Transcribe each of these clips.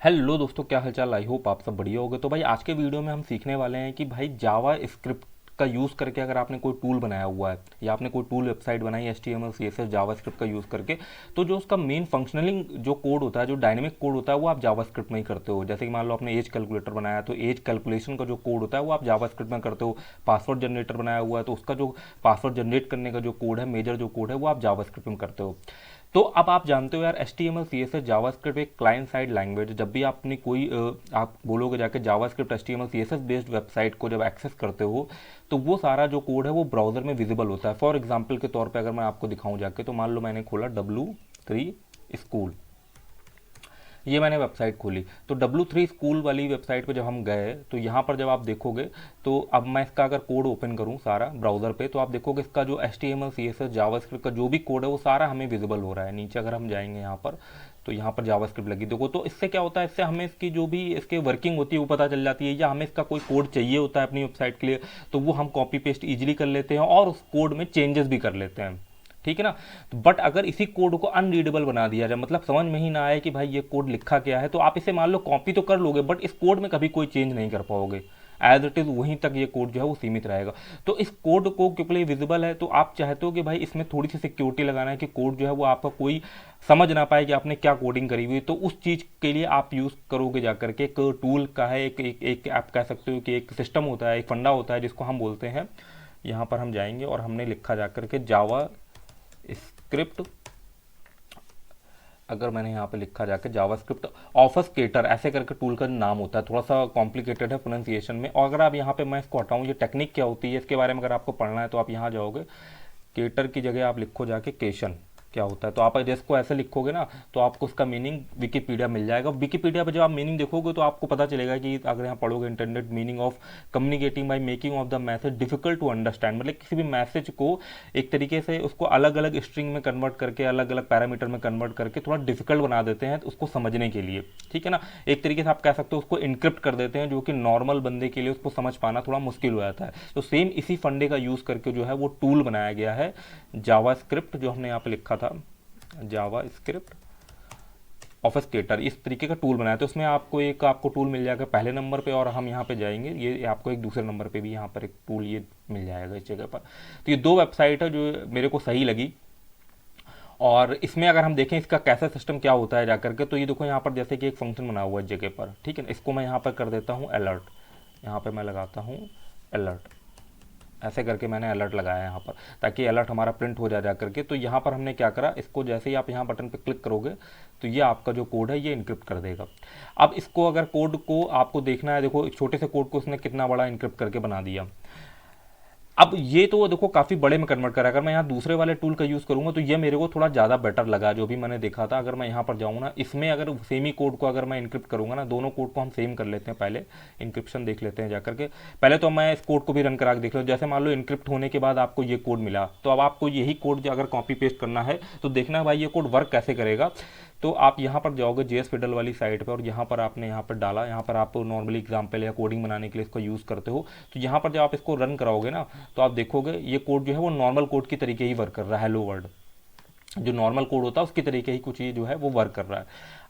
Hello दोस्तों, क्या हालचाल। आई होप आप सब बढ़िया होगे। तो भाई आज के वीडियो में हम सीखने वाले हैं कि भाई जावा स्क्रिप्ट का यूज़ करके अगर आपने कोई टूल बनाया हुआ है या आपने कोई टूल वेबसाइट बनाई HTML CSS जावा स्क्रिप्ट का यूज़ करके, तो जो उसका मेन फंक्शनलिंग जो कोड होता है, जो डायनेमिक कोड होता है, वो आप जावा स्क्रिप्ट में ही करते हो। जैसे कि मान लो आपने एज कैलकुलेटर बनाया तो एज कैलकुलेशन का जो कोड होता है वो आप जावा स्क्रिप्ट में करते हो। पासवर्ड जनरेटर बनाया हुआ है तो उसका जो पासवर्ड जनरेट करने का जो कोड है, मेजर जो कोड है, वो आप जावा स्क्रिप्ट में करते हो। तो अब आप जानते हो यार, HTML CSS जावास्क्रिप्ट एक क्लाइंट साइड लैंग्वेज। जब भी आपने कोई आप बोलोगे जाके JavaScript HTML CSS based website को जब एक्सेस करते हो, तो वो सारा जो कोड है वो ब्राउजर में विजिबल होता है। फॉर एग्जाम्पल के तौर पे अगर मैं आपको दिखाऊं जाके, तो मान लो मैंने खोला W3 स्कूल, ये मैंने वेबसाइट खोली। तो W3 स्कूल वाली वेबसाइट पे जब हम गए तो यहाँ पर जब आप देखोगे, तो अब मैं इसका अगर कोड ओपन करूँ सारा ब्राउज़र पे, तो आप देखोगे इसका जो HTML CSS जावास्क्रिप्ट का जो भी कोड है वो सारा हमें विजिबल हो रहा है। नीचे अगर हम जाएंगे यहाँ पर, तो यहाँ पर जावास्क्रिप्ट लगी देखो। तो इससे क्या होता है, इससे हमें इसकी जो भी इसके वर्किंग होती है वो पता चल जाती है, या हमें इसका कोई कोड चाहिए होता है अपनी वेबसाइट के लिए, तो वो हम कॉपी पेस्ट ईजिली कर लेते हैं और उस कोड में चेंजेस भी कर लेते हैं। ठीक है ना। बट अगर इसी कोड को अनरीडेबल बना दिया जाए, मतलब समझ में ही ना आए कि भाई ये कोड लिखा क्या है, तो आप इसे मान लो कॉपी तो कर लोगे बट इस कोड में कभी कोई चेंज नहीं कर पाओगे। एज इट इज वहीं तक ये कोड जो है वो सीमित रहेगा। तो इस कोड को क्योंकि विजिबल है, तो आप चाहते हो कि भाई इसमें थोड़ी सी सिक्योरिटी लगाना है कि कोड जो है वो आपका कोई समझ ना पाए कि आपने क्या कोडिंग करी हुई। तो उस चीज़ के लिए आप यूज़ करोगे जाकर के एक टूल का है, एक आप कह सकते हो कि एक सिस्टम होता है, एक फंडा होता है जिसको हम बोलते हैं। यहाँ पर हम जाएंगे और हमने लिखा जाकर के जावा स्क्रिप्ट, अगर मैंने यहाँ पे लिखा जाके जावास्क्रिप्ट ऑफस्केटर, ऐसे करके टूल का नाम होता है। थोड़ा सा कॉम्प्लिकेटेड है प्रोनाउंसिएशन में। और अगर आप यहाँ पे, मैं इसको हटाऊँ, ये टेक्निक क्या होती है इसके बारे में अगर आपको पढ़ना है, तो आप यहाँ जाओगे, केटर की जगह आप लिखो जाके केशन क्या होता है। तो आप जिसको ऐसे लिखोगे ना, तो आपको उसका मीनिंग विकिपीडिया मिल जाएगा। विकिपीडिया पे जब आप मीनिंग देखोगे तो आपको पता चलेगा कि अगर यहाँ पढ़ोगे, internet meaning of communicating by making of the message difficult to understand, मतलब किसी भी मैसेज को एक तरीके से उसको अलग अलग स्ट्रिंग में कन्वर्ट करके, अलग अलग पैरामीटर में कन्वर्ट करके थोड़ा डिफिकल्ट बना देते हैं उसको समझने के लिए। ठीक है ना। एक तरीके से आप कह सकते हो उसको इनक्रिप्ट कर देते हैं, जो कि नॉर्मल बंदे के लिए उसको समझ पाना थोड़ा मुश्किल हो जाता है। तो सेम इसी फंडे का यूज़ करके जो है वो टूल बनाया गया है जावा स्क्रिप्ट, जो हमने यहाँ पे लिखा था जावा स्क्रिप्ट ऑफस्केटर, इस तरीके का टूल बनाया। तो उसमें आपको टूल मिल जाएगा पहले नंबर पे, और हम यहाँ पे जाएंगे, ये आपको एक दूसरे नंबर पे भी यहाँ पर एक टूल ये मिल जाएगा इस जगह पर। तो ये दो वेबसाइट है जो मेरे को सही लगी। और इसमें अगर हम देखें इसका कैसा सिस्टम क्या होता है जाकर के, तो ये देखो यहाँ पर जैसे कि एक फंक्शन बना हुआ है इस जगह पर। ठीक है ना। इसको मैं यहाँ पर कर देता हूँ अलर्ट, यहाँ पर मैं लगाता हूँ अलर्ट, ऐसे करके मैंने अलर्ट लगाया यहाँ पर, ताकि अलर्ट हमारा प्रिंट हो जा करके। तो यहाँ पर हमने क्या करा, इसको जैसे ही आप यहाँ बटन पे क्लिक करोगे, तो ये आपका जो कोड है ये इनक्रिप्ट कर देगा। अब इसको अगर कोड को आपको देखना है, देखो छोटे से कोड को उसने कितना बड़ा इनक्रिप्ट करके बना दिया। अब ये तो देखो काफ़ी बड़े में कन्वर्ट करा। अगर मैं यहाँ दूसरे वाले टूल का यूज़ करूँगा तो ये मेरे को थोड़ा ज़्यादा बेटर लगा जो भी मैंने देखा था। अगर मैं यहाँ पर जाऊँ ना, इसमें अगर सेम ही कोड को अगर मैं इनक्रिप्ट करूँगा ना, दोनों कोड को हम सेम कर लेते हैं, पहले इंक्रिप्शन देख लेते हैं जाकर के। पहले तो मैं इस कोड को भी रन करा के देख लो। जैसे मान लो इनक्रिप्ट होने के बाद आपको ये कोड मिला, तो अब आपको यही कोड अगर कॉपी पेस्ट करना है तो देखना है भाई ये कोड वर्क कैसे करेगा। तो आप यहाँ पर जाओगे जेएस फिडल वाली साइट पर, और यहाँ पर आपने यहाँ पर डाला, यहाँ पर आप नॉर्मली एग्जाम्पल या कोडिंग बनाने के लिए इसको यूज़ करते हो। तो यहाँ पर जब आप इसको रन कराओगे ना, तो आप देखोगे ये कोड जो है वो नॉर्मल कोड की तरीके ही वर्क कर रहा है। हेलो वर्ल्ड जो नॉर्मल कोड होता है उसकी तरीके ही कुछ ये जो है वो वर्क कर रहा है।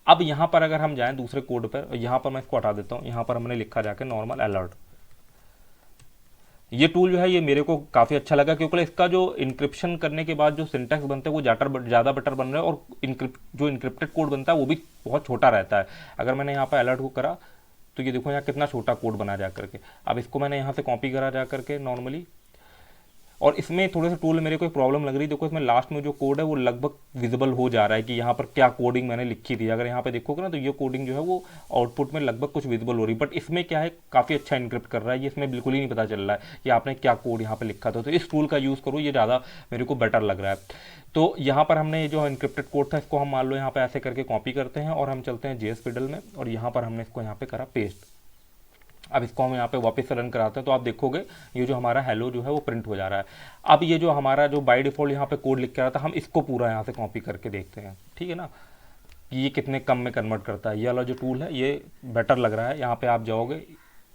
अब यहाँ पर अगर हम जाएं दूसरे कोड पर, यहाँ पर मैं इसको हटा देता हूँ, यहाँ पर हमने लिखा जाके नॉर्मल अलर्ट। ये टूल जो है ये मेरे को काफ़ी अच्छा लगा, क्योंकि इसका जो इंक्रिप्शन करने के बाद जो सिंटैक्स बनते हैं वो ज़्यादा बेटर बन रहे हैं, और जो इंक्रिप्टेड कोड बनता है वो भी बहुत छोटा रहता है। अगर मैंने यहाँ पर अलर्ट को करा, तो ये देखो यहाँ कितना छोटा कोड बना जा करके। अब इसको मैंने यहाँ से कॉपी करा जा करके नॉर्मली, और इसमें थोड़े से टूल मेरे को एक प्रॉब्लम लग रही है। देखो इसमें लास्ट में जो कोड है वो लगभग विजिबल हो जा रहा है कि यहाँ पर क्या कोडिंग मैंने लिखी थी। अगर यहाँ पे देखोगे ना, तो ये कोडिंग जो है वो आउटपुट में लगभग कुछ विजिबल हो रही है। बट इसमें क्या है, काफ़ी अच्छा इनक्रिप्ट कर रहा है, ये इसमें बिल्कुल ही नहीं पता चल रहा है कि आपने क्या कोड यहाँ पे लिखा था। तो इस टूल का यूज़ करो, ये ज़्यादा मेरे को बेटर लग रहा है। तो यहाँ पर हमने जो इनक्रिप्टेड कोड था इसको हम मान लो यहाँ पे ऐसे करके कॉपी करते हैं, और हम चलते हैं जेएस फिडल में, और यहाँ पर हमने इसको यहाँ पे करा पेस्ट। अब इसको हम यहाँ पे वापस से रन कराते हैं, तो आप देखोगे ये जो हमारा हेलो जो है वो प्रिंट हो जा रहा है। अब ये जो हमारा जो बाय डिफॉल्ट यहाँ पे कोड लिख के आ रहा था, हम इसको पूरा यहाँ से कॉपी करके देखते हैं। ठीक है ना, कि ये कितने कम में कन्वर्ट करता है। ये वाला जो टूल है ये बेटर लग रहा है। यहाँ पे आप जाओगे,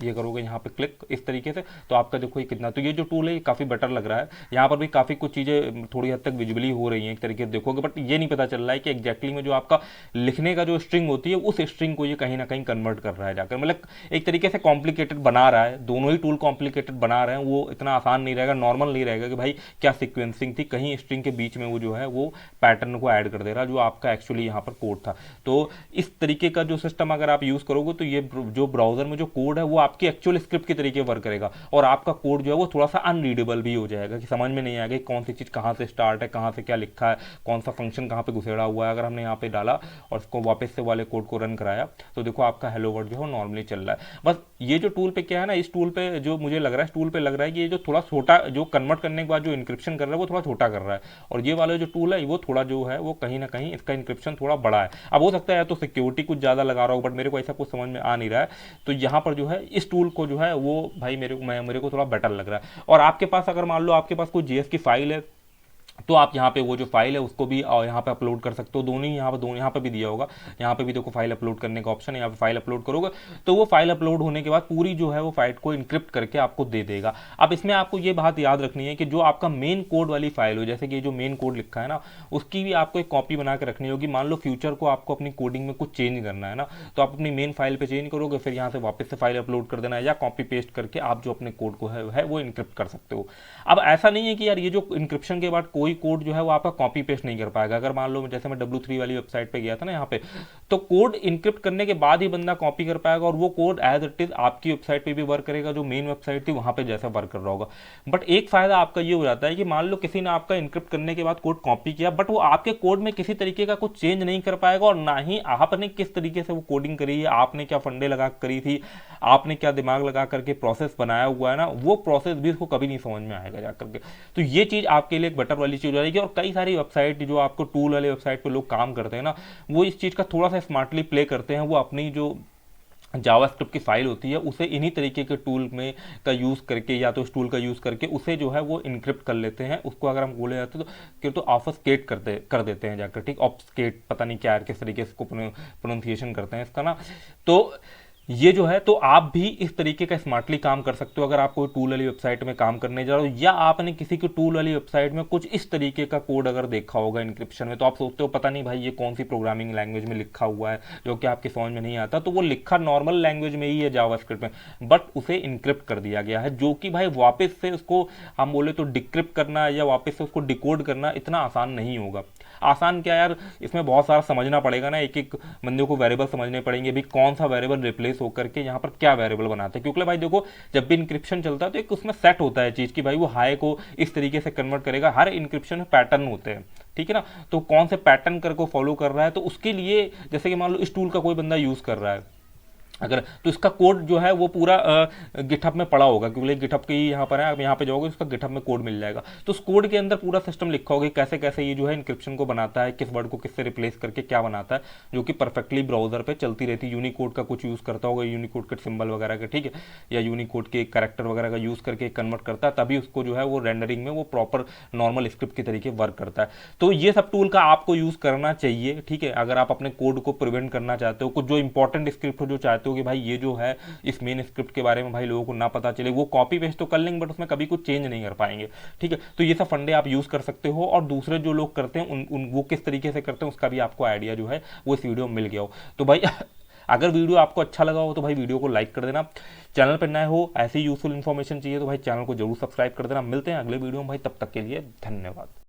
ये करोगे यहाँ पे क्लिक इस तरीके से, तो आपका देखो ये कितना, तो ये जो टूल है ये काफ़ी बेटर लग रहा है। यहाँ पर भी काफ़ी कुछ चीज़ें थोड़ी हद तक विजुअली हो रही हैं एक तरीके से देखोगे, बट ये नहीं पता चल रहा है कि एग्जैक्टली में जो आपका लिखने का जो स्ट्रिंग होती है उस स्ट्रिंग को ये कहीं ना कहीं कन्वर्ट कर रहा है जाकर, मतलब एक तरीके से कॉम्प्लिकेटेड बना रहा है। दोनों ही टूल कॉम्प्लिकेटेड बना रहे हैं, वो इतना आसान नहीं रहेगा, नॉर्मल नहीं रहेगा कि भाई क्या सिक्वेंसिंग थी, कहीं स्ट्रिंग के बीच में वो जो है वो पैटर्न को ऐड कर दे रहा जो आपका एक्चुअली यहाँ पर कोड था। तो इस तरीके का जो सिस्टम अगर आप यूज़ करोगे तो ये जो ब्राउजर में जो कोड है वो आपकी एक्चुअल स्क्रिप्ट के तरीके वर्क करेगा, और आपका कोड जो है वो थोड़ा सा अनरीडेबल भी हो जाएगा कि समझ में नहीं आएगा कौन सी चीज़ कहाँ से स्टार्ट है, कहाँ से क्या लिखा है, कौन सा फंक्शन कहाँ पे घुसेड़ा हुआ है। अगर हमने यहाँ पे डाला और उसको वापस से वाले कोड को रन कराया तो देखो आपका हेलो वर्ड जो है नॉर्मली चल रहा है। बस ये जो टूल पे क्या है ना, इस टूल पे जो मुझे लग रहा है, इस टूल पे लग रहा है कि ये जो थोड़ा छोटा जो कन्वर्ट करने के बाद जो इंक्रिप्शन कर रहा है वो थोड़ा छोटा कर रहा है, और ये वाला जो टूल है वो थोड़ा जो है वो कहीं ना कहीं इसका इंक्रिप्शन थोड़ा बड़ा है। अब हो सकता है तो सिक्योरिटी कुछ ज़्यादा लगा रहा हो, बट मेरे को ऐसा कुछ समझ में आ नहीं रहा है। तो यहाँ पर जो है इस टूल को जो है वो भाई मेरे को थोड़ा बेटर लग रहा है। और आपके पास अगर मान लो आपके पास कोई जीएस की फाइल है तो आप यहाँ पे वो जो फाइल है उसको भी यहाँ पे अपलोड कर सकते हो। दोनों यहाँ पे भी दिया होगा, यहाँ पे भी देखो फाइल अपलोड करने का ऑप्शन है, यहाँ पे फाइल अपलोड करोगे तो वो फाइल अपलोड होने के बाद पूरी जो है वो फाइल को इनक्रिप्ट करके आपको दे देगा। अब इसमें आपको ये बात याद रखनी है कि जो आपका मेन कोड वाली फाइल हो, जैसे कि जो मेन कोड लिखा है ना, उसकी भी आपको एक कॉपी बना के रखनी होगी। मान लो फ्यूचर को आपको अपनी कोडिंग में कुछ चेंज करना है ना, तो आप अपनी मेन फाइल पे चेंज करोगे, फिर यहाँ से वापस से फाइल अपलोड कर देना है, या कॉपी पेस्ट करके आप जो अपने कोड को है वो इनक्रिप्ट कर सकते हो। अब ऐसा नहीं है कि यार ये जो इनक्रिप्शन के बाद कोई कोड जो है वो आपका कॉपी पेस्ट नहीं कर पाएगा। अगर मान लो जैसे मैं W3 वाली वेबसाइट पे गया था ना यहाँ पे, तो कोड इनक्रिप्ट करने के बाद ही बंदा कॉपी कर पाएगा, और वो कोड एज इट इज आपकी वेबसाइट पे भी वर्क करेगा, जो मेन वेबसाइट थी वहां पे जैसा वर्क कर रहा होगा। बट एक फायदा आपका ये हो जाता है कि मान लो किसी ने आपका इनक्रिप्ट करने के बाद कोड कॉपी किया, बट वो आपके कोड में किसी तरीके का कुछ चेंज नहीं कर पाएगा, और ना ही आपने किस तरीके से वो कोडिंग करी है, आपने क्या फंडे लगा करी थी, आपने क्या दिमाग लगा करके प्रोसेस बनाया हुआ है ना, वो प्रोसेस भी उसको कभी नहीं समझ में आएगा जाकर के। तो ये चीज आपके लिए एक बेटर वाली चीज हो जाएगी। और कई सारी वेबसाइट जो आपको टूल वाले वेबसाइट पे लोग काम करते हैं ना, वो इस चीज का थोड़ा सा स्मार्टली प्ले करते हैं। वो अपनी जो जावास्क्रिप्ट की फाइल होती है उसे इन्हीं तरीके के टूल में का यूज़ करके, या तो इस टूल का यूज़ करके उसे जो है वो इनक्रिप्ट कर लेते हैं। उसको अगर हम बोले जाते तो ऑब्फस्केट कर देते हैं जाकर, ठीक, ऑब्फस्केट पता नहीं क्या किस तरीके से प्रोनाउंसिएशन करते हैं इसका ना। तो ये जो है, तो आप भी इस तरीके का स्मार्टली काम कर सकते हो। अगर आप कोई टूल वाली वेबसाइट में काम करने जा रहे हो, या आपने किसी की टूल वाली वेबसाइट में कुछ इस तरीके का कोड अगर देखा होगा इंक्रिप्शन में, तो आप सोचते हो पता नहीं भाई ये कौन सी प्रोग्रामिंग लैंग्वेज में लिखा हुआ है जो कि आपके समझ में नहीं आता, तो वो लिखा नॉर्मल लैंग्वेज में ही है जावास्क्रिप्ट में, बट उसे इनक्रिप्ट कर दिया गया है, जो कि भाई वापस से उसको हम बोले तो डिक्रिप्ट करना या वापस से उसको डिकोड करना इतना आसान नहीं होगा। आसान क्या यार, इसमें बहुत सारा समझना पड़ेगा ना, एक एक बंदे को वेरिएबल समझने पड़ेंगे, भी कौन सा वेरिएबल रिप्लेस होकर के यहाँ पर क्या वेरिएबल बनाते हैं। क्योंकि भाई देखो जब भी इंक्रिप्शन चलता है तो एक उसमें सेट होता है चीज की भाई वो हाई को इस तरीके से कन्वर्ट करेगा। हर इंक्रिप्शन में पैटर्न होते हैं, ठीक है ना, तो कौन से पैटर्न कर को फॉलो कर रहा है, तो उसके लिए जैसे कि मान लो इस टूल का कोई बंदा यूज कर रहा है अगर, तो इसका कोड जो है वो पूरा गिटहब में पड़ा होगा, क्योंकि गिटहब की यहाँ पर है, आप यहाँ पे जाओगे उसका गिटहब में कोड मिल जाएगा। तो उस कोड के अंदर पूरा सिस्टम लिखा होगा कैसे कैसे ये जो है इंक्रिप्शन को बनाता है, किस वर्ड को किससे रिप्लेस करके क्या बनाता है, जो कि परफेक्टली ब्राउजर पे चलती रहती है। यूनिकोड का कुछ यूज़ करता होगा, यूनिकोड के सिंबल वगैरह का, ठीक है, या यूनिकोड के कैरेक्टर वगैरह का यूज़ करके कन्वर्ट करता है, तभी उसको जो है वो रेंडरिंग में वो प्रॉपर नॉर्मल स्क्रिप्ट के तरीके वर्क करता है। तो ये सब टूल का आपको यूज़ करना चाहिए, ठीक है, अगर आप अपने कोड को प्रिवेंट करना चाहते हो, कुछ जो इंपॉर्टेंट स्क्रिप्ट हो जो चाहते हो कि भाई ये जो है इस मेन स्क्रिप्ट के बारे में भाई लोगों को ना पता चले, वो कॉपी पेस्ट तो कर लेंगे बट उसमें कभी कुछ चेंज नहीं कर पाएंगे, ठीक है। तो ये सब फंडे आप यूज कर सकते हो, और दूसरे जो लोग करते हैं वो किस तरीके से करते हैं उसका भी आपको आइडिया जो है वो इस वीडियो में मिल गया हो। तो भाई अगर वीडियो आपको अच्छा लगा हो तो भाई वीडियो को लाइक कर देना, चैनल पर नए हो ऐसी यूजफुल इन्फॉर्मेशन चाहिए तो भाई चैनल को जरूर सब्सक्राइब कर देना। मिलते हैं अगले वीडियो में भाई, तब तक के लिए धन्यवाद।